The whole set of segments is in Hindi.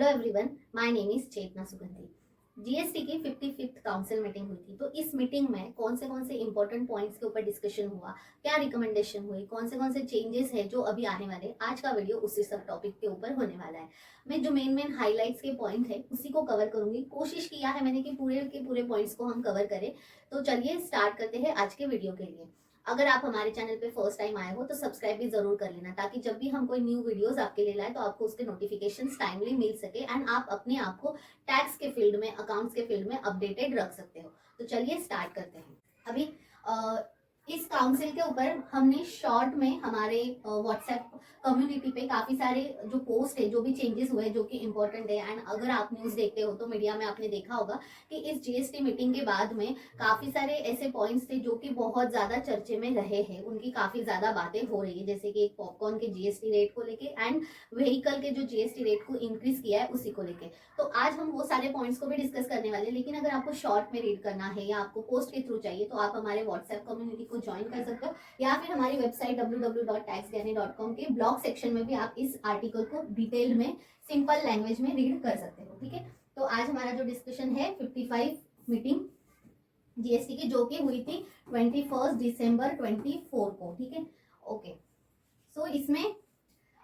Hello everyone, my name is Chetna Sugandhi. GST की 55th काउंसिल मीटिंग हुई थी। तो इस मीटिंग में कौन से इंपॉर्टेंट पॉइंट्स के ऊपर डिस्कशन हुआ, क्या रिकमेंडेशन हुई, कौन से चेंजेस है जो अभी आने वाले, आज का वीडियो उसी सब टॉपिक के ऊपर होने वाला है। मैं जो मेन हाइलाइट्स के पॉइंट है उसी को कवर करूंगी। कोशिश किया है मैंने कि पूरे के पूरे पॉइंट्स को हम कवर करें। तो चलिए स्टार्ट करते हैं आज के वीडियो के लिए। अगर आप हमारे चैनल पे फर्स्ट टाइम आए हो तो सब्सक्राइब भी जरूर कर लेना, ताकि जब भी हम कोई न्यू वीडियोस आपके लिए लाए तो आपको उसके नोटिफिकेशंस टाइमली मिल सके एंड आप अपने आप को टैक्स के फील्ड में, अकाउंट्स के फील्ड में अपडेटेड रख सकते हो। तो चलिए स्टार्ट करते हैं। अभी इस काउंसिल के ऊपर हमने शॉर्ट में हमारे व्हाट्सएप कम्युनिटी पे काफी सारे जो पोस्ट है, जो भी चेंजेस हुए जो कि इंपॉर्टेंट है, एंड अगर आप न्यूज देखते हो तो मीडिया में आपने देखा होगा कि इस जीएसटी मीटिंग के बाद में काफी सारे ऐसे पॉइंट्स थे जो कि बहुत ज्यादा चर्चे में रहे हैं। उनकी काफी ज्यादा बातें हो रही है, जैसे कि एक पॉपकॉर्न के जीएसटी रेट को लेके एंड व्हीकल के जो जीएसटी रेट को इंक्रीज किया है उसी को लेके। तो आज हम वो सारे पॉइंट्स को भी डिस्कस करने वाले हैं। लेकिन अगर आपको शॉर्ट में रीड करना है या आपको पोस्ट के थ्रू चाहिए तो आप हमारे व्हाट्सएप कम्युनिटी को ज्वाइन कर सकते हो, या फिर हमारी वेबसाइट www.taxgyani.com के ब्लॉग सेक्शन में भी आप इस आर्टिकल को डिटेल में सिंपल लैंग्वेज में रीड कर सकते हो। ठीक है, तो आज हमारा जो डिस्कशन है 55 मीटिंग जीएसटी की, जो कि हुई थी 21 दिसंबर 24 को। ठीक है, ओके। सो इसमें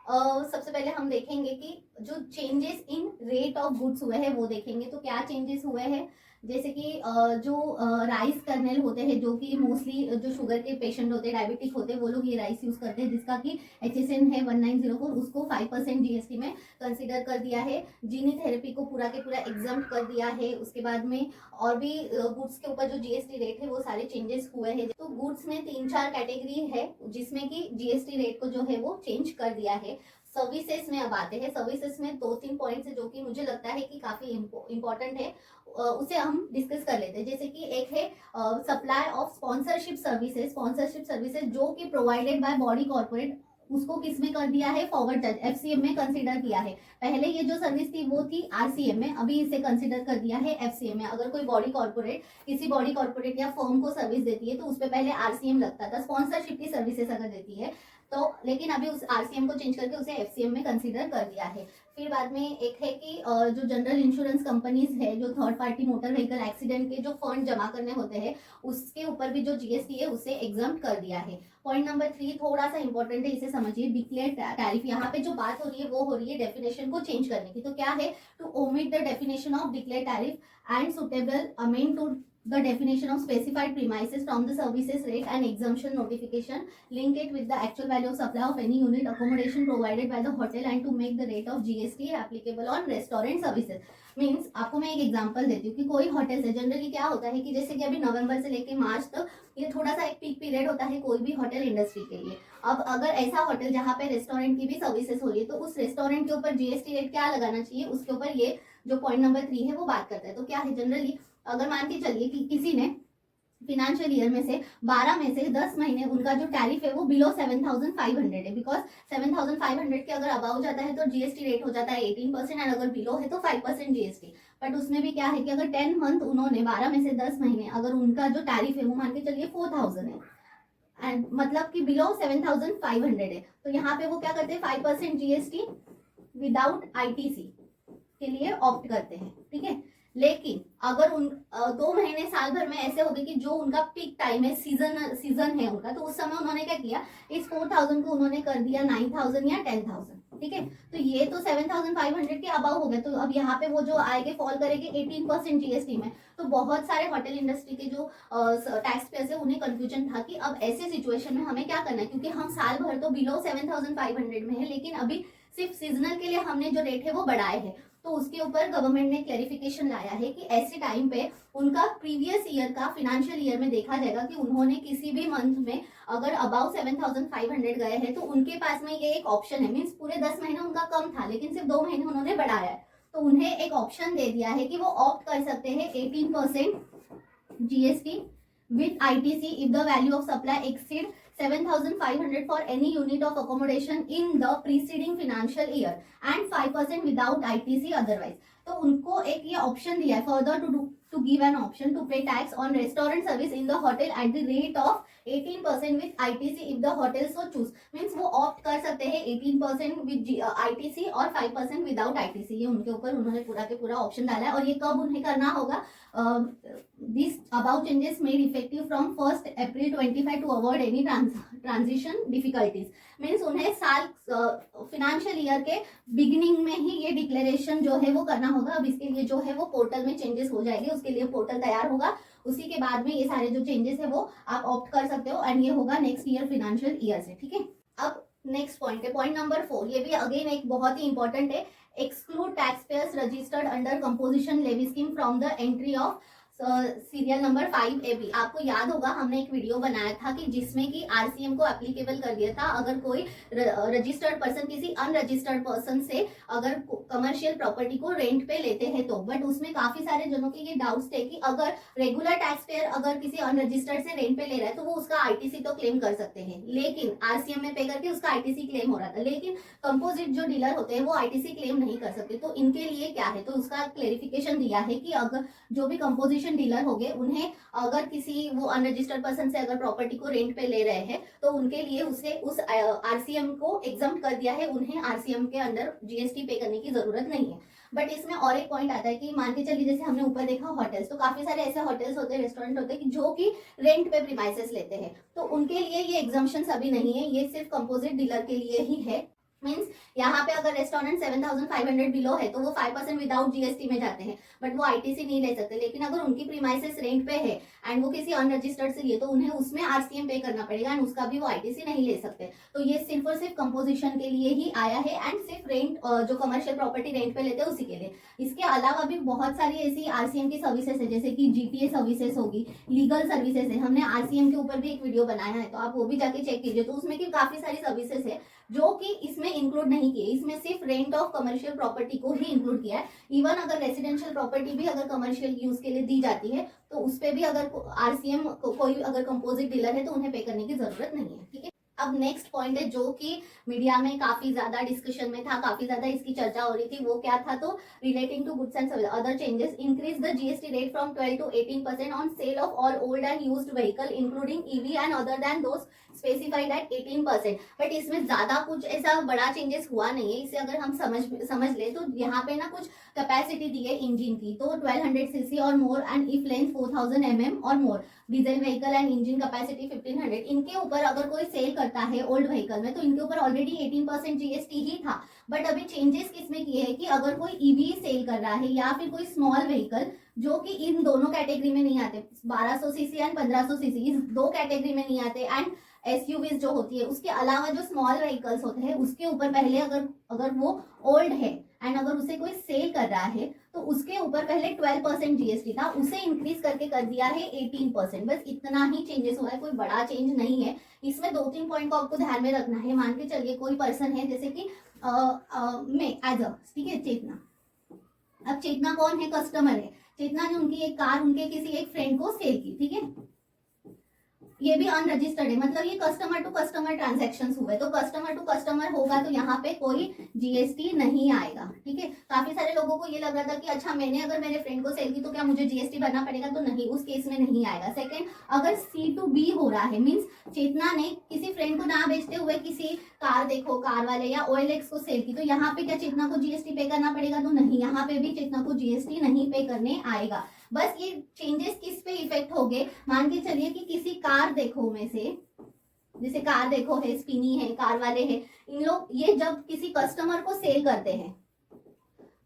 सबसे पहले हम देखेंगे कि जो changes in rate of goods हुए हैं वो देखेंगे। तो क्या चेंजेस हुए हैं, जैसे कि जो राइस कर्नेल होते हैं, जो कि मोस्टली जो शुगर के पेशेंट होते हैं, डायबिटिक होते हैं, वो लोग ये राइस यूज करते हैं, जिसका कि HSN है 1904, उसको 5% जीएसटी में कंसिडर कर दिया है। जीनी थेरेपी को पूरा के पूरा एग्जाम कर दिया है। उसके बाद में और भी गुड्स के ऊपर जो जीएसटी रेट है वो सारे चेंजेस हुए हैं। तो गुड्स में 3-4 कैटेगरी है जिसमें कि जीएसटी रेट को जो है वो चेंज कर दिया है। सर्विसेज में अब आते हैं। सर्विसेज में 2-3 पॉइंट्स है जो कि मुझे लगता है कि काफी इंपॉर्टेंट है, उसे हम डिस्कस कर लेते हैं। जैसे कि एक है supply of sponsorship services. Sponsorship services जो कि प्रोवाइडेड बाय बॉडी कॉर्पोरेट, उसको किस में कर दिया है, फॉरवर्ड चार्ज FCM में कंसीडर किया है। पहले ये जो सर्विस थी वो थी RCM में, अभी इसे कंसीडर कर दिया है FCM में। अगर कोई बॉडी कॉर्पोरेट किसी बॉडी कॉर्पोरेट या फर्म को सर्विस देती है तो उस पर पहले RCM लगता था, स्पॉन्सरशिप की सर्विसेज अगर देती है तो, लेकिन अभी उस RCM को चेंज करके उसे FCM में कंसीडर कर दिया है। फिर बाद में एक है कि जो जनरल इंश्योरेंस कंपनीज है, जो third party motor vehicle accident के जो फंड जमा करने होते हैं उसके ऊपर भी जो जीएसटी है उसे एग्जाम्प्ट कर दिया है। पॉइंट नंबर 3 थोड़ा सा इंपॉर्टेंट है, इसे समझिए। डिक्लेयर टैरिफ, यहाँ पे जो बात हो रही है वो हो रही है डेफिनेशन को चेंज करने की। तो क्या है, to omit the definition of declare tariff and suitable amend to the definition of specified premises from the services rate and exemption notification, link it with the actual value of supply of any unit accommodation provided by the hotel and to make the rate of GST applicable on restaurant services. Means आपको मैं एक एग्जांपल देती हूँ कि कोई होटल से जनरली क्या होता है कि जैसे कि अभी नवंबर से लेके मार्च तक ये थोड़ा सा एक पीक पीरियड होता है कोई भी होटल इंडस्ट्री के लिए। अब अगर ऐसा होटल जहाँ पे रेस्टोरेंट की भी सर्विसेज हो रही है तो उस रेस्टोरेंट के ऊपर जीएसटी रेट क्या लगाना चाहिए, उसके ऊपर ये जो पॉइंट नंबर 3 है वो बात करता है। तो क्या है, जनरली अगर मान के चलिए कि किसी ने फिनेंशियल ईयर में से 12 में से 10 महीने उनका जो टैरिफ है वो बिलो 7,500 है, बिकॉज 7,500 के अगर अबाउ जाता है तो जीएसटी रेट हो जाता है 18% एंड अगर बिलो है तो 5% जीएसटी। बट उसमें भी क्या है कि अगर 10 मंथ उन्होंने 12 में से 10 महीने अगर उनका जो टैरिफ है वो मान के चलिए 4,000 है एंड मतलब कि बिलो 7,500 है, तो यहाँ पे वो क्या करते हैं 5% जीएसटी विदाउट ITC के लिए ऑप्ट करते हैं। ठीक है, लेकिन अगर उन 2 महीने साल भर में ऐसे हो गए कि जो उनका पीक टाइम है, सीजन है उनका, तो उस समय उन्होंने क्या किया, इस 4,000 को उन्होंने कर दिया 9,000 या 10,000। ठीक है, तो ये तो 7,500 के अबाउ हो गए। तो अब यहाँ पे वो जो आएंगे फॉल करेंगे 18% जीएसटी में। तो बहुत सारे होटल इंडस्ट्री के जो टैक्स पेयर्स है उन्हें कंफ्यूजन था कि अब ऐसे सिचुएशन में हमें क्या करना है, क्योंकि हम साल भर तो बिलो 7,500 में है, लेकिन अभी सिर्फ सीजनल के लिए हमने जो रेट है वो बढ़ाए हैं। तो उसके ऊपर गवर्नमेंट ने क्लैरिफिकेशन लाया है कि ऐसे टाइम पे उनका प्रीवियस ईयर का फिनेंशियल ईयर में देखा जाएगा कि उन्होंने किसी भी मंथ में अगर अबाउ 7,500 गए हैं तो उनके पास में ये एक ऑप्शन है। मीन्स पूरे 10 महीने उनका कम था लेकिन सिर्फ 2 महीने उन्होंने बढ़ाया है, तो उन्हें एक ऑप्शन दे दिया है कि वो ऑप्ट कर सकते हैं 18% GST with ITC if the value of supply exceed 7,500 for any unit of accommodation in the preceding financial year and 5% without ITC otherwise। तो उनको एक ये ऑप्शन दिया है, further to give an option to pay tax on restaurant service in the hotel at the rate of 18% with ITC if the hotel so choose. Means वो ऑप्ट कर सकते हैं 18% विद आईटीसी और 5% विदाउट आईटीसी। ये उनके ऊपर उन्होंने पूरा के पूरा ऑप्शन डाला है। और ये कब उन्हें करना होगा? This about changes made effective from 1 April 25 to avoid any transition difficulties. Means उन्हें साल फिनेंशियल ईयर के बिगिनिंग में ही ये डिक्लेरेशन जो है वो करना होगा। अब इसके लिए जो है वो पोर्टल में चेंजेस हो जाएंगे, उसके लिए पोर्टल तैयार होगा, उसी के बाद में ये सारे जो चेंजेस है वो आप ऑप्ट कर सकते हो एंड ये होगा नेक्स्ट ईयर फिनेंशियल ईयर से। ठीक है, अब नेक्स्ट पॉइंट है पॉइंट नंबर 4। ये भी अगेन एक बहुत ही इंपॉर्टेंट है। Exclude tax payers registered under composition levy scheme from the entry of serial number 5AB। आपको याद होगा हमने एक वीडियो बनाया था कि जिसमें कि आरसीएम को एप्लीकेबल कर दिया था अगर कोई रजिस्टर्ड पर्सन किसी अनरजिस्टर्ड पर्सन से अगर कमर्शियल प्रॉपर्टी को रेंट पे लेते हैं तो। बट उसमें काफी सारे जनों के ये डाउट्स थे कि अगर रेगुलर टैक्स पेयर अगर किसी अनरजिस्टर्ड से रेंट पे ले रहा है तो वो उसका आईटीसी तो क्लेम कर सकते हैं, लेकिन आरसीएम में पे करके उसका आईटीसी क्लेम हो रहा था, लेकिन कंपोजिट जो डीलर होते हैं वो आईटीसी क्लेम नहीं कर सकते। तो इनके लिए क्या है, तो उसका क्लेरिफिकेशन दिया है कि अगर जो भी कंपोजिशन डीलर हो गए उन्हें अगर किसी वो अनरजिस्टर्ड पर्सन से अगर प्रॉपर्टी को रेंट पे ले रहे हैं तो उनके लिए उसे उस आरसीएम को एग्जम्प्ट कर दिया है, उन्हें आरसीएम के अंडर जीएसटी पे करने की जरूरत नहीं है। बट इसमें और एक पॉइंट आता है कि मान के चलिए जैसे हमने ऊपर देखा होटल्स, तो काफी सारे ऐसे होटल्स होते हैं, रेस्टोरेंट होते हैं कि जो कि रेंट पे प्रीमाइसेस लेते हैं, तो उनके लिए ये एग्जम्पशन अभी नहीं है, ये सिर्फ कंपोजिट डीलर के लिए ही है। मीन्स यहाँ पे अगर रेस्टोरेंट 7,500 बिलो है तो वो 5% विदाउट जीएसटी में जाते हैं, बट वो आईटीसी नहीं ले सकते। लेकिन अगर उनकी प्रीमाइसेस रेंट पे है एंड वो किसी अनरजिस्टर्ड से लिए तो उन्हें उसमें आरसीएम पे करना पड़ेगा एंड उसका भी वो आईटीसी नहीं ले सकते। तो ये सिर्फ और सिर्फ कंपोजिशन के लिए ही आया है एंड सिर्फ रेंट जो कमर्शियल प्रॉपर्टी रेंट पे लेते हैं उसी के लिए। इसके अलावा भी बहुत सारी ऐसी आरसीएम की सर्विसेज है, जैसे कि जीटीए सर्विसेज होगी, लीगल सर्विसेज है। हमने आरसीएम के ऊपर भी एक वीडियो बनाया है, तो आप वो भी जाके चेक कीजिए। तो उसमें की काफी सारी सर्विसेज है जो कि इसमें इंक्लूड नहीं किए, इसमें सिर्फ रेंट ऑफ कमर्शियल प्रॉपर्टी को ही इंक्लूड किया है। इवन अगर रेसिडेंशियल प्रॉपर्टी भी अगर कमर्शियल यूज के लिए दी जाती है तो उस पर भी अगर आरसीएम कोई अगर कंपोजिट डीलर है तो उन्हें पे करने की जरूरत नहीं है। ठीक है, अब नेक्स्ट पॉइंट है जो कि मीडिया में काफी ज्यादा डिस्कशन में था, काफी ज्यादा इसकी चर्चा हो रही थी, वो क्या था, तो relating to goods and other changes, increase the GST rate from 12 to 18% on sale of all old and used vehicle including EV and other than those specified at 18%। But इसमें ज्यादा कुछ ऐसा बड़ा चेंजेस हुआ नहीं है। इसे अगर हम समझ ले तो यहाँ पे ना कुछ कैपेसिटी दी है इंजन की, तो 1200 सीसी और more and if length 4000 mm और more, diesel vehicle and engine capacity 1500। इनके ऊपर अगर कोई सेल करता है ओल्ड व्हीकल में तो इनके ऊपर ऑलरेडी 18% जीएसटी ही था। बट अभी चेंजेस किसमें किए हैं कि अगर कोई ईवी सेल कर रहा है या फिर कोई स्मॉल व्हीकल जो कि इन दोनों कैटेगरी में नहीं आते, 1200 सीसी एंड 1500 सीसी, इस दो कैटेगरी में नहीं आते, एंड एसयूवीज जो होती है उसके अलावा जो स्मॉल व्हीकल्स होते हैं उसके ऊपर पहले अगर वो ओल्ड है एंड अगर उसे कोई सेल कर रहा है तो उसके ऊपर पहले 12% जीएसटी था, उसे इंक्रीज करके कर दिया है 18%। बस इतना ही चेंजेस हुआ है, कोई बड़ा चेंज नहीं है। इसमें 2-3 पॉइंट को आपको ध्यान में रखना है। मान के चलिए कोई पर्सन है जैसे कि मैं एज अ, ठीक है, चेतना। अब चेतना कौन है? कस्टमर है। चेतना ने उनकी एक कार उनके किसी एक फ्रेंड को सेल की, ठीक है, ये भी अनरजिस्टर्ड है, मतलब ये कस्टमर टू कस्टमर ट्रांजैक्शंस हुए, तो कस्टमर टू कस्टमर होगा तो यहाँ पे कोई जीएसटी नहीं आएगा। ठीक है, काफी सारे लोगों को ये लग रहा था कि अच्छा मैंने अगर मेरे फ्रेंड को सेल की तो क्या मुझे जीएसटी भरना पड़ेगा, तो नहीं, उस केस में नहीं आएगा। सेकंड, अगर C2B हो रहा है, मीन्स चेतना ने किसी फ्रेंड को ना बेचते हुए किसी कार, देखो कार वाले या OLX को सेल की, तो यहाँ पे क्या चेतना को जीएसटी पे करना पड़ेगा, तो नहीं, यहाँ पे भी चेतना को जीएसटी नहीं पे करने आएगा। बस ये चेंजेस किस पे इफेक्ट हो गए, मान के चलिए कि किसी कार देखो में से, जैसे कार देखो है, स्पिनी है, कार वाले हैं, इन लोग ये जब किसी कस्टमर को सेल करते हैं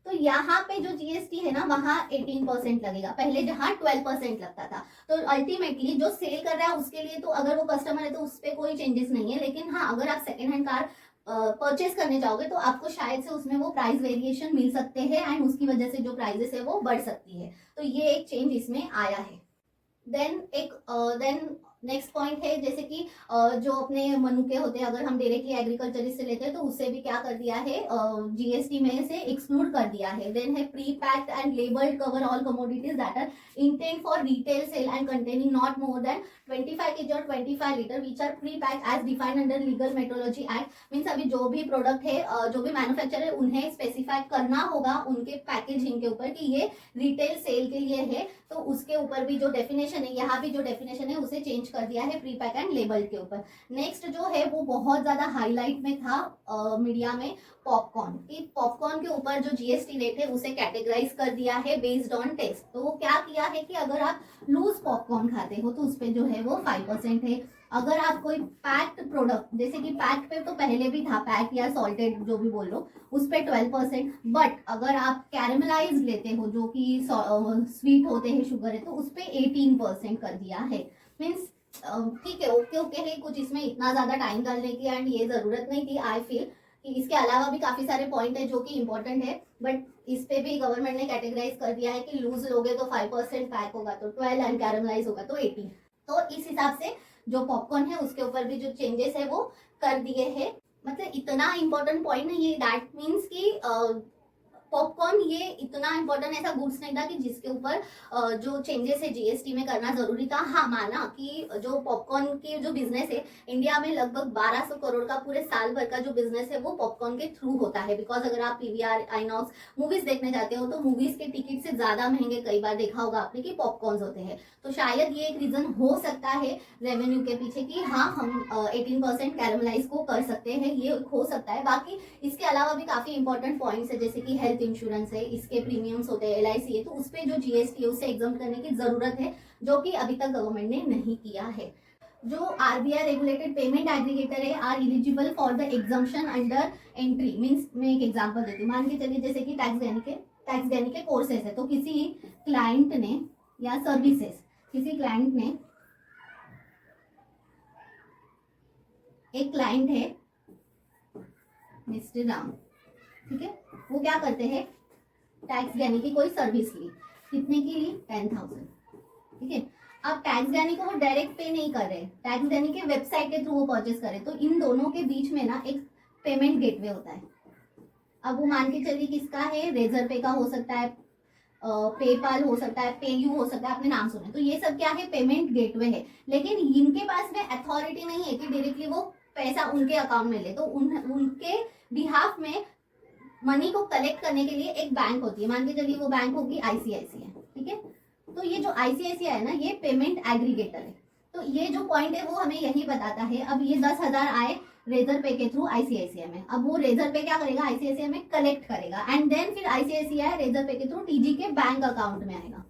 तो यहाँ पे जो जीएसटी है ना वहाँ 18% लगेगा, पहले जहाँ 12% लगता था। तो अल्टीमेटली जो सेल कर रहा है उसके लिए तो अगर वो कस्टमर है तो उस पर कोई चेंजेस नहीं है। लेकिन हाँ, अगर आप सेकेंड हैंड कार परचेज करने जाओगे तो आपको शायद से उसमें वो प्राइस वेरिएशन मिल सकते हैं एंड उसकी वजह से जो प्राइजेस है वो बढ़ सकती है। तो ये एक चेंज इसमें आया है। देन नेक्स्ट पॉइंट है जैसे कि जो अपने मनुके होते हैं, अगर हम डायरेक्टली एग्रीकल्चरिस्ट से लेते हैं तो उससे भी क्या कर दिया है, जीएसटी में से एक्सक्लूड कर दिया है। देन है pre packed and labelled cover all commodities that are intended for retail sale and containing not more than 25 kg और 25 litre which are pre packed as defined under legal metrology act. Means अभी जो भी प्रोडक्ट है, जो भी मैन्युफैक्चरर है, उन्हें स्पेसिफाई करना होगा उनके पैकेजिंग के ऊपर कि ये रिटेल सेल के लिए है, तो उसके ऊपर भी जो डेफिनेशन है, यहाँ भी जो डेफिनेशन है उसे चेंज कर दिया है प्री पैक एंड लेबल के ऊपर। नेक्स्ट जो है वो बहुत ज्यादा हाईलाइट में था मीडिया में, पॉपकॉर्न की। पॉपकॉर्न के ऊपर जो जीएसटी रेट है उसे कैटेगराइज कर दिया है बेस्ड ऑन टेस्ट। तो वो क्या किया है कि अगर आप लूज पॉपकॉर्न खाते हो तो उस पर जो है वो 5% है। अगर आप कोई पैक्ड प्रोडक्ट, जैसे कि पैक्ड पे तो पहले भी था, पैक या सॉल्टेड जो भी बोलो, उस पर 12%। बट अगर आप कैरेमलाइज लेते हो जो कि स्वीट होते हैं, शुगर है, तो उस पर 18% कर दिया है। मीन्स ठीक है, ओके ओके है, कुछ इसमें इतना ज्यादा टाइम डालने की एंड ये जरूरत नहीं थी। आई फील कि इसके अलावा भी काफी सारे पॉइंट है जो कि इंपॉर्टेंट है, बट इस पे भी गवर्नमेंट ने कैटेगराइज कर दिया है कि लूज लोगे तो 5% पैक होगा तो 12 एंड कैरेमलाइज होगा तो 18। तो इस हिसाब से जो पॉपकॉर्न है उसके ऊपर भी जो चेंजेस है वो कर दिए हैं। मतलब इतना इंपॉर्टेंट पॉइंट नहीं है, दैट मीन्स कि पॉपकॉर्न ये इतना इंपॉर्टेंट ऐसा गुड्स नहीं था कि जिसके ऊपर जो चेंजेस है जीएसटी में करना जरूरी था। हाँ, माना कि जो पॉपकॉर्न की जो बिजनेस है इंडिया में लगभग 1200 करोड़ का पूरे साल भर का जो बिजनेस है वो पॉपकॉर्न के थ्रू होता है। बिकॉज अगर आप पीवीआर, आइनॉक्स मूवीज देखने जाते हो तो मूवीज के टिकट से ज्यादा महंगे कई बार देखा होगा आपने कि पॉपकॉर्न होते हैं। तो शायद ये एक रीजन हो सकता है रेवेन्यू के पीछे कि हाँ हम 18% कैरेमलाइज को कर सकते हैं, ये हो सकता है। बाकी इसके अलावा भी काफी इंपॉर्टेंट पॉइंट्स है, जैसे कि हेल्थ इंश्योरेंस है, इसके प्रीमियम्स होते हैं, एलआईसी है, तो उस पर जो जीएसटी है उसे एग्जाम करने की जरूरत है, जो कि अभी तक गवर्नमेंट ने नहीं किया है। जो आरबीआई रेगुलेटेड पेमेंट एग्रीगेटर है are eligible for the exemption under entry. Means मैं एक एग्जांपल देती हूँ, मान के चलिए जैसे कि टैक्स देने के कोर्सेज है, तो किसी क्लाइंट ने या सर्विसेज, किसी क्लाइंट ने, एक क्लाइंट है मिस्टर राम, ठीक है, वो क्या करते हैं, टैक्स देने की कोई सर्विस ली, कितने की ली, 10,000, ठीक है। अब टैक्स देने को वो डायरेक्ट पे नहीं कर रहे, टैक्स देने के वेबसाइट के थ्रू वो परचेस करे, तो इन दोनों के बीच में ना एक पेमेंट गेटवे होता है। अब वो मान के चलिए किसका है, रेजर पे का हो सकता है, पेपाल हो सकता है, पेयू हो सकता है, आपने नाम सुने, तो ये सब क्या है, पेमेंट गेटवे है। लेकिन इनके पास में अथॉरिटी नहीं है कि डायरेक्टली वो पैसा उनके अकाउंट में ले, तो उनके बिहाफ में मनी को कलेक्ट करने के लिए एक बैंक होती है। मान के चलिए वो बैंक होगी आईसीआईसीआई, ठीक है। तो ये जो आईसीआईसीआई है ना, ये पेमेंट एग्रीगेटर है। तो ये जो पॉइंट है वो हमें यही बताता है। अब ये 10,000 आए रेजर पे के थ्रू आईसीआईसीआई में, अब वो रेजर पे क्या करेगा, आईसीआईसीआई में कलेक्ट करेगा एंड देन फिर आईसीआईसीआई रेजर पे के थ्रू टीजी के बैंक अकाउंट में आएगा,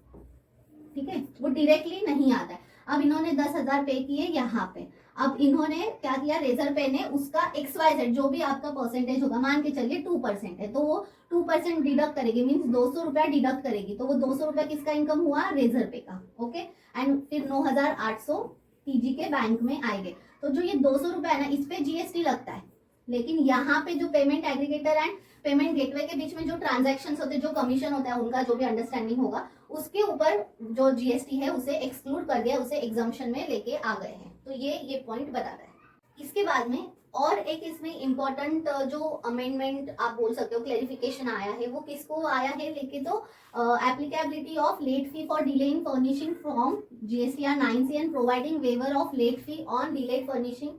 ठीक है, वो डायरेक्टली नहीं आता है। अब इन्होंने 10,000 पे किए यहाँ पे, अब इन्होंने क्या किया, रेजर पे ने उसका XYZ जो भी आपका परसेंटेज होगा, मान के चलिए 2% है, तो वो 2% डिडक्ट करेगी, मीन्स 200 रुपया डिडक्ट करेगी, तो वो 200 रुपया किसका इनकम हुआ, रेजर पे का, ओके। एंड फिर 9,800 टीजी के बैंक में आएंगे। तो जो ये 200 रुपया है ना, इस पे जीएसटी लगता है, लेकिन यहाँ पे जो payment aggregator and payment gateway के बीच में जो ट्रांजैक्शंस होते हैं, जो कमीशन होता है, उनका जो भी अंडरस्टैंडिंग होगा, उसके ऊपर जो जीएसटी है उसे एक्सक्लूड कर दिया, उसे एग्जाम्पशन में लेके आ गए हैं। तो ये पॉइंट बताता है। इसके बाद में और एक इसमें इम्पोर्टेंट जो अमेंडमेंट आप बोल सकते हो, क्लेरिफिकेशन आया है, वो किसको आया है लेके, तो applicability of late fee for delay in furnishing from GSTR 9C and providing waiver of late fee on delayed furnishing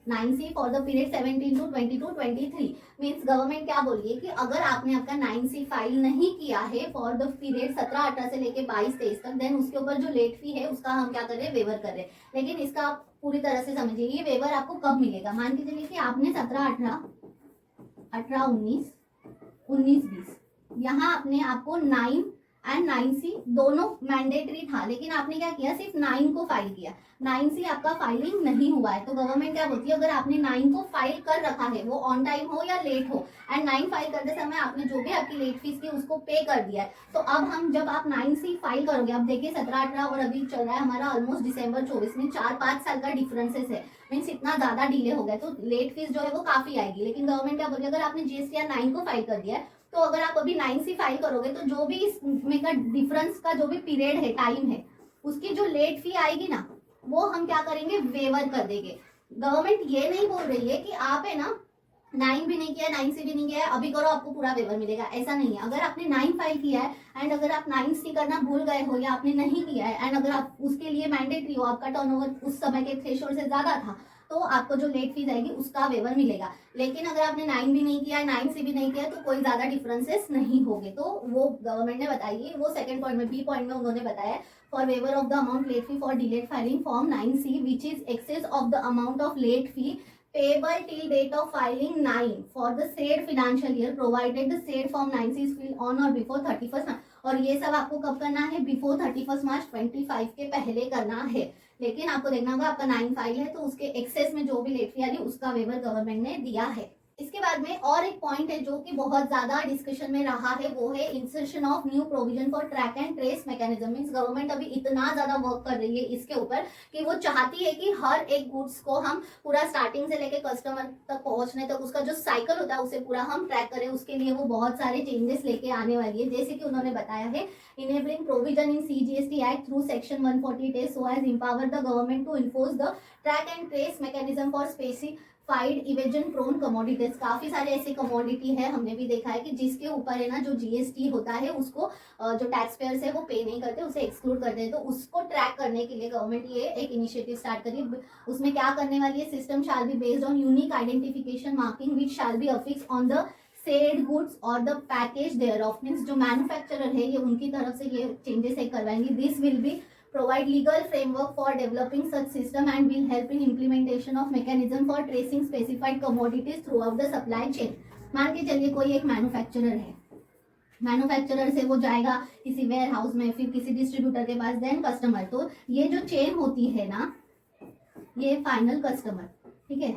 9C for the period 17 to 22-23। Means government क्या बोल रही है कि अगर आपने आपका 9C फाइल नहीं किया है फॉर द पीरियड 17-18 से लेके 22-23 तक, देन उसके ऊपर जो लेट फी है उसका हम क्या कर रहे हैं, वेवर कर रहे हैं। लेकिन इसका आप पूरी तरह से समझिए, ये वेवर आपको कब मिलेगा, मान के चलिए कि आपने 17-18, 18-19, 19-20, यहाँ आपने आपको 9 एंड 9C दोनों मैंडेटरी था, लेकिन आपने क्या किया, सिर्फ 9 को फाइल किया, 9C आपका फाइलिंग नहीं हुआ है। तो गवर्नमेंट क्या बोलती है, अगर आपने 9 को फाइल कर रखा है, वो ऑन टाइम हो या लेट हो, एंड 9 फाइल करते समय आपने जो भी आपकी लेट फीस थी उसको पे कर दिया है, तो अब हम जब आप 9C फाइल करोगे, अब देखिए 17-18 और अभी चल रहा है हमारा ऑलमोस्ट दिसंबर 24 में 4-5 साल का डिफरेंसेस है, मीन्स इतना ज्यादा डिले हो गया, तो लेट फीस जो है वो काफी आएगी। लेकिन गवर्नमेंट क्या बोल रही है, अगर आपने जीएसटीआर 9 को फाइल कर दिया है, तो अगर आप अभी 9C फाइल करोगे तो जो भी इसमें का डिफरेंस का जो भी पीरियड है, टाइम है, उसकी जो लेट फी आएगी ना, वो हम क्या करेंगे, वेवर कर देंगे। गवर्नमेंट ये नहीं बोल रही है कि आप है ना 9 भी नहीं किया, 9 से भी नहीं किया है, अभी करो आपको पूरा वेवर मिलेगा, ऐसा नहीं है। अगर आपने 9 फाइल किया है एंड अगर आप 9 सी करना भूल गए हो या आपने नहीं किया है एंड अगर आप उसके लिए मैंडेटरी हो, आपका टर्नओवर उस समय के थ्रेशोल्ड से ज्यादा था, तो आपको जो लेट फीस आएगी उसका वेवर मिलेगा। लेकिन अगर आपने 9 भी नहीं किया है, 9 से भी नहीं किया, तो कोई ज्यादा डिफरेंसेस नहीं होंगे। तो वो गवर्नमेंट ने बताई है, वो सेकंड पॉइंट में, बी पॉइंट में उन्होंने बताया for waiver of the amount late fee for delayed filing form 9C which is excess of the amount of late fee payable till date of filing 9 for the said financial year provided the said form 9C is filled on or before 31st March। और ये सब आपको कब करना है, बिफोर 31 मार्च 25 के पहले करना है। लेकिन आपको देखना होगा आपका 9 फाइल है तो उसके एक्सेस में जो भी लेट फी आ रही है उसका वेवर गवर्नमेंट ने दिया है। इसके बाद में और एक पॉइंट है जो कि बहुत ज्यादा डिस्कशन में रहा है, वो है insertion of new provision for track and trace mechanism. Means government अभी इतना ज्यादा वर्क कर रही है इसके ऊपर कि वो चाहती है कि हर एक गुड्स को हम पूरा स्टार्टिंग से लेके कस्टमर तक पहुंचने तक उसका जो साइकिल होता है उसे पूरा हम ट्रैक करें। उसके लिए वो बहुत सारे चेंजेस लेके आने वाली है, जैसे कि उन्होंने बताया है enabling provision in CGST Act through section 148A so as empower the government to enforce the track and trace mechanism for specified evasion prone commodities। काफी सारे ऐसे कमोडिटी है, हमने भी देखा है कि जिसके ऊपर है ना जो जीएसटी होता है उसको जो टैक्स पेयर्स है वो पे नहीं करते, उसे एक्सक्लूड करते हैं। तो उसको ट्रैक करने के लिए गवर्नमेंट ये एक इनिशिएटिव स्टार्ट करी। उसमें क्या करने वाली है, system shall be based on unique identification marking which shall be affix on the said goods और the package thereof. Means जो मैन्युफैक्चरर है ये उनकी तरफ से ये चेंजेस है करवाएंगे। This will be provide legal framework for developing such system and will help in implementation of mechanism for tracing specified commodities throughout the supply chain। मान के चलिए कोई एक मैन्युफैक्चरर है, मैन्युफैक्चरर से वो जाएगा किसी वेयर हाउस में, फिर किसी डिस्ट्रीब्यूटर के पास, देन कस्टमर। तो ये जो चेन होती है ना, ये फाइनल कस्टमर, ठीक है।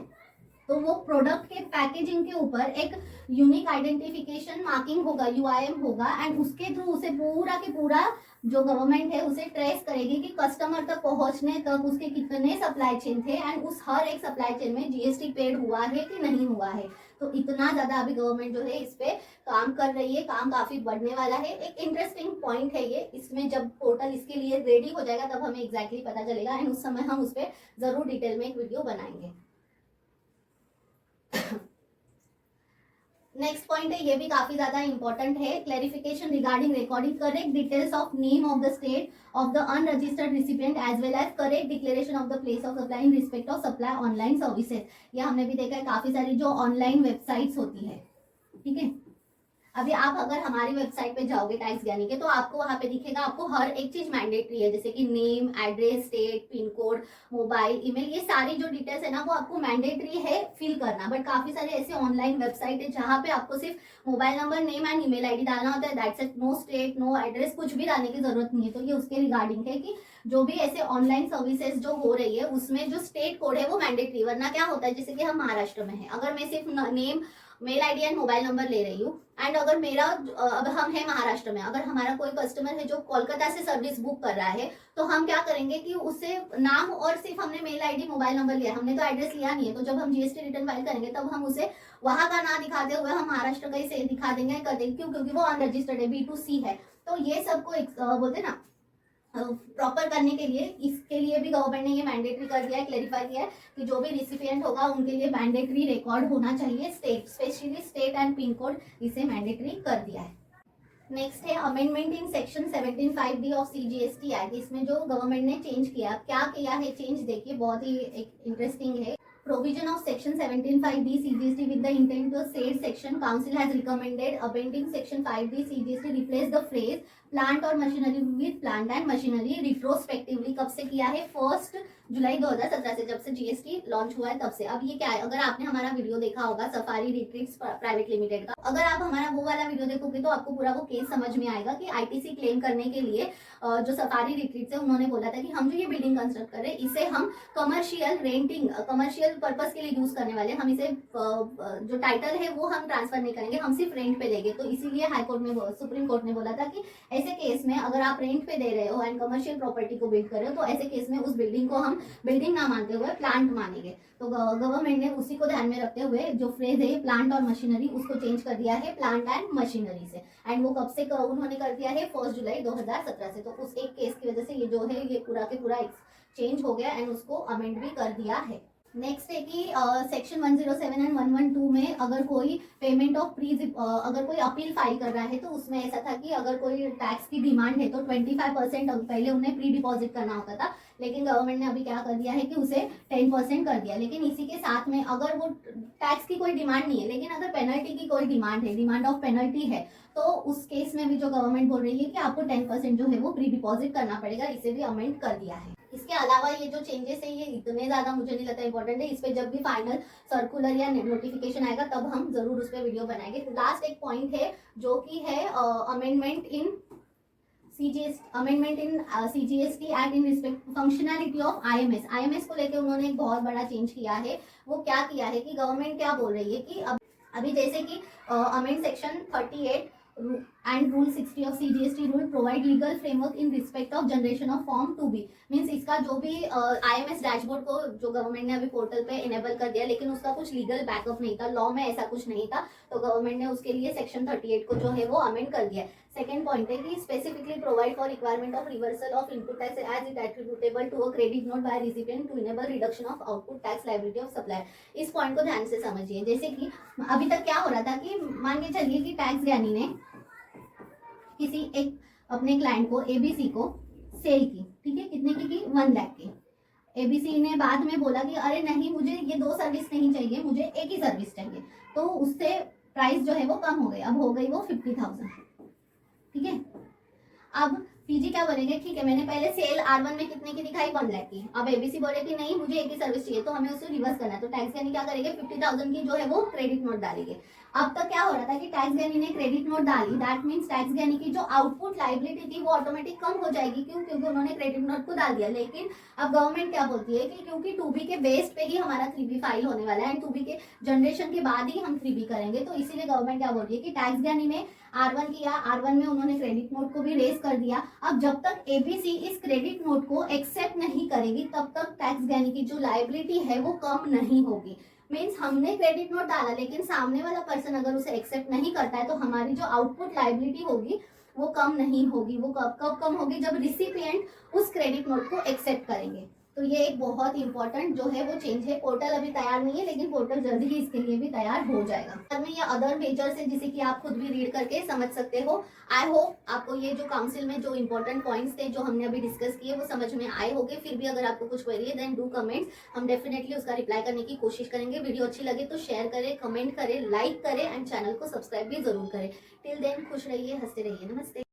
तो वो प्रोडक्ट के पैकेजिंग के ऊपर एक यूनिक आइडेंटिफिकेशन मार्किंग होगा, यूआईएम होगा, एंड उसके थ्रू उसे पूरा के पूरा जो गवर्नमेंट है उसे ट्रेस करेगी कि कस्टमर तक पहुंचने तक उसके कितने सप्लाई चेन थे एंड उस हर एक सप्लाई चेन में जीएसटी पेड हुआ है कि नहीं हुआ है। तो इतना ज्यादा अभी गवर्नमेंट जो है इस पे काम कर रही है, काम काफी बढ़ने वाला है। एक इंटरेस्टिंग पॉइंट है ये, इसमें जब पोर्टल इसके लिए रेडी हो जाएगा तब हमें एग्जैक्टली पता चलेगा एंड उस समय हम उस पर जरूर डिटेल में एक वीडियो बनाएंगे। नेक्स्ट पॉइंट है, ये भी काफी ज्यादा इंपॉर्टेंट है, clarification regarding recording correct details of name of the state of the unregistered recipient as well as correct declaration of the place of supply in respect of supply online services. ये हमने भी देखा है काफी सारी जो ऑनलाइन वेबसाइट्स होती है, ठीक है। अभी आप अगर हमारी वेबसाइट पे जाओगे टैक्स ज्ञानी के, तो आपको वहां पे दिखेगा आपको हर एक चीज मैंडेटरी है, जैसे कि name, address, state, pin code, mobile, email, ये सारी जो डिटेल्स है ना वो आपको मैंडेटरी है फिल करना। बट काफी सारे ऐसे ऑनलाइन वेबसाइट है जहाँ पे आपको सिर्फ mobile number, name and email ID डालना होता है, that's it. No state, no address, कुछ भी डालने की जरूरत नहीं है। तो ये उसके रिगार्डिंग है कि जो भी ऐसे ऑनलाइन सर्विसेज जो हो रही है उसमें जो स्टेट कोड है वो मैंडेटरी। वरना क्या होता है, जैसे कि हम महाराष्ट्र में है, अगर मैं सिर्फ name, mail ID and mobile number ले रही हूँ एंड अगर मेरा अब हम है महाराष्ट्र में, अगर हमारा कोई कस्टमर है जो कोलकाता से सर्विस बुक कर रहा है, तो हम क्या करेंगे कि उससे नाम और सिर्फ हमने मेल आईडी, मोबाइल नंबर लिया, हमने तो एड्रेस लिया नहीं है। तो जब हम जीएसटी रिटर्न फाइल करेंगे तब हम उसे वहां का ना दिखाते हुए हम महाराष्ट्र का ही दिखा देंगे, कर देंगे। क्यों? क्योंकि वो अनरजिस्टर्ड है, B2C है। तो ये सबको बोलते ना प्रॉपर करने के लिए, इसके लिए भी गवर्नमेंट ने ये मैंडेटरी कर दिया है, क्लेरिफाई किया है कि जो भी रिसिपिएंट होगा उनके लिए मैंडेटरी रिकॉर्ड होना चाहिए, state, specially state and pin code, इसे मैंडेटरी कर दिया है। नेक्स्ट है amendment in section 17(5)(d) of CGST act. इसमें जो गवर्नमेंट ने चेंज किया, क्या किया है चेंज, देखिए बहुत ही एक इंटरेस्टिंग है। Provision of section 17(5)(d) CGST with the intent to said section, council has recommended amending section 5(d) CGST replace the phrase plant or machinery with plant and machinery retrospectively। कब से किया है? 1 जुलाई 2017 से, जब से जीएसटी लॉन्च हुआ है तब से। अब ये क्या है, अगर आपने हमारा वीडियो देखा होगा सफारी रिट्रीट्स प्राइवेट लिमिटेड का, अगर आप हमारा वो वाला वीडियो देखोगे तो आपको पूरा वो केस समझ में आएगा कि आईटीसी क्लेम करने के लिए जो सफारी रिट्रीट्स है उन्होंने बोला था कि हम जो ये बिल्डिंग कंस्ट्रक्ट कर रहे हैं इसे हम commercial renting, commercial commercial purpose के लिए यूज करने वाले हैं, हम इसे जो टाइटल है वो हम ट्रांसफर नहीं करेंगे, हम सिर्फ रेंट पे लेंगे। तो इसीलिए हाई कोर्ट में, सुप्रीम कोर्ट ने बोला था कि ऐसे केस में अगर आप रेंट पे दे रहे हो एंड कमर्शियल प्रॉपर्टी को बिल्ड कर रहे हो तो ऐसे केस में उस बिल्डिंग को हम बिल्डिंग ना मानते हुए प्लांट मानेंगे। तो गवर्नमेंट ने उसी को ध्यान में रखते हुए जो फ्रेज है प्लांट और मशीनरी उसको चेंज कर दिया है प्लांट एंड मशीनरी से। एंड वो कब से उन्होंने कर दिया है 1 जुलाई 2017 से। तो उस एक केस की वजह से ये जो है ये पूरा के पूरा चेंज हो गया एंड उसको अमेंड भी कर दिया है। नेक्स्ट है कि सेक्शन 107 एंड 112 में अगर कोई पेमेंट ऑफ अगर कोई अपील फाइल कर रहा है तो उसमें ऐसा था कि अगर कोई टैक्स की डिमांड है तो 25% पहले उन्हें प्री डिपॉजिट करना होता था, लेकिन गवर्नमेंट ने अभी क्या कर दिया है कि उसे 10% कर दिया। लेकिन इसी के साथ में अगर वो टैक्स की कोई डिमांड नहीं है लेकिन अगर पेनल्टी की कोई डिमांड है, डिमांड ऑफ पेनल्टी है, तो उस केस में भी जो गवर्नमेंट बोल रही है कि आपको 10% जो है वो प्री डिपॉजिट करना पड़ेगा, इसे भी अमेंड कर दिया है। इसके अलावा ये जो चेंजेस है ये इतने ज्यादा मुझे नहीं लगता इंपॉर्टेंट है, इस पे जब भी फाइनल सर्कुलर या नोटिफिकेशन आएगा तब हम जरूर उस पर वीडियो बनाएंगे। तो लास्ट एक पॉइंट है जो कि है amendment in CGST act in respect functionality of IMS को लेकर उन्होंने एक बहुत बड़ा चेंज किया है। वो क्या किया है कि गवर्नमेंट क्या बोल रही है कि अभी जैसे कि amend section 38 and rule 60 of CGST rule provide legal framework in respect of generation of form 2B means इसका जो भी IMS डैशबोर्ड को जो गवर्नमेंट ने अभी पोर्टल पे इनेबल कर दिया लेकिन उसका कुछ लीगल बैकअप नहीं था, लॉ में ऐसा कुछ नहीं था, तो गवर्नमेंट ने उसके लिए सेक्शन 38 को जो है वो अमेंड कर दिया। सेकंड पॉइंट है कि specifically provide for requirement of reversal of input tax as it attributable to a credit note by recipient to enable reduction of output tax liability of supplier. इस पॉइंट को ध्यान से समझिए। जैसे कि अभी तक क्या हो रहा था कि मान के चलिए कि टैक्स ज्ञानी ने किसी एक अपने क्लाइंट को ABC को सेल की, ठीक है, कितने की 1 लाख की। ABC ने बाद में बोला कि अरे नहीं मुझे ये 2 सर्विस नहीं चाहिए, मुझे एक ही सर्विस चाहिए, तो उससे प्राइस जो है वो कम हो गई, अब हो गई वो 50,000, ठीक है। अब PG क्या बोलेंगे, ठीक है मैंने पहले सेल R1 में कितने की दिखाई 1 लाख की, अब ABC बोले कि नहीं मुझे एक ही सर्विस चाहिए, तो हमें उसको रिवर्स करना है। तो टैक्स ज्ञानी क्या करेंगे 50,000 की जो है वो क्रेडिट नोट डालेंगे। अब तक क्या हो रहा था कि टैक्स ज्ञानी ने क्रेडिट नोट डाली, दैट मीन्स टैक्स ज्ञानी की जो आउटपुट लायबिलिटी थी वो ऑटोमेटिक कम हो जाएगी, क्यों, क्योंकि उन्होंने क्रेडिट नोट को डाल दिया। लेकिन अब गवर्नमेंट क्या बोलती है कि क्योंकि 2B के बेस पे ही हमारा 3B फाइल होने वाला है एंड 2B के जनरेशन के बाद ही हम 3B करेंगे, तो इसीलिए गवर्नमेंट क्या बोल रही है कि टैक्स ज्ञानी ने R1 किया, R1 में उन्होंने क्रेडिट नोट को भी रेज कर दिया। अब जब तक ABC इस क्रेडिट नोट को एक्सेप्ट नहीं करेगी तब तक टैक्स ज्ञानी की जो लायबिलिटी है वो कम नहीं होगी। मीन्स हमने क्रेडिट नोट डाला लेकिन सामने वाला पर्सन अगर उसे एक्सेप्ट नहीं करता है तो हमारी जो आउटपुट लायबिलिटी होगी वो कम नहीं होगी। वो कब कम होगी, जब रिसिपिएंट उस क्रेडिट नोट को एक्सेप्ट करेंगे। तो ये एक बहुत इंपॉर्टेंट जो है वो चेंज है। पोर्टल अभी तैयार नहीं है लेकिन पोर्टल जल्दी ही इसके लिए भी तैयार हो जाएगा। बाद में ये अदर मेजर्स है जिसे कि आप खुद भी रीड करके समझ सकते हो। आई होप आपको ये जो काउंसिल में जो इंपॉर्टेंट पॉइंट्स थे जो हमने अभी डिस्कस किए वो समझ में आए होंगे। फिर भी अगर आपको कुछ क्वेरी है देन डू कमेंट्स, हम डेफिनेटली उसका रिप्लाई करने की कोशिश करेंगे। वीडियो अच्छी लगे तो शेयर करें, कमेंट करें, लाइक करें एंड चैनल को सब्सक्राइब भी जरूर करें। टिल देन खुश रहिए, हंसते रहिए। नमस्ते।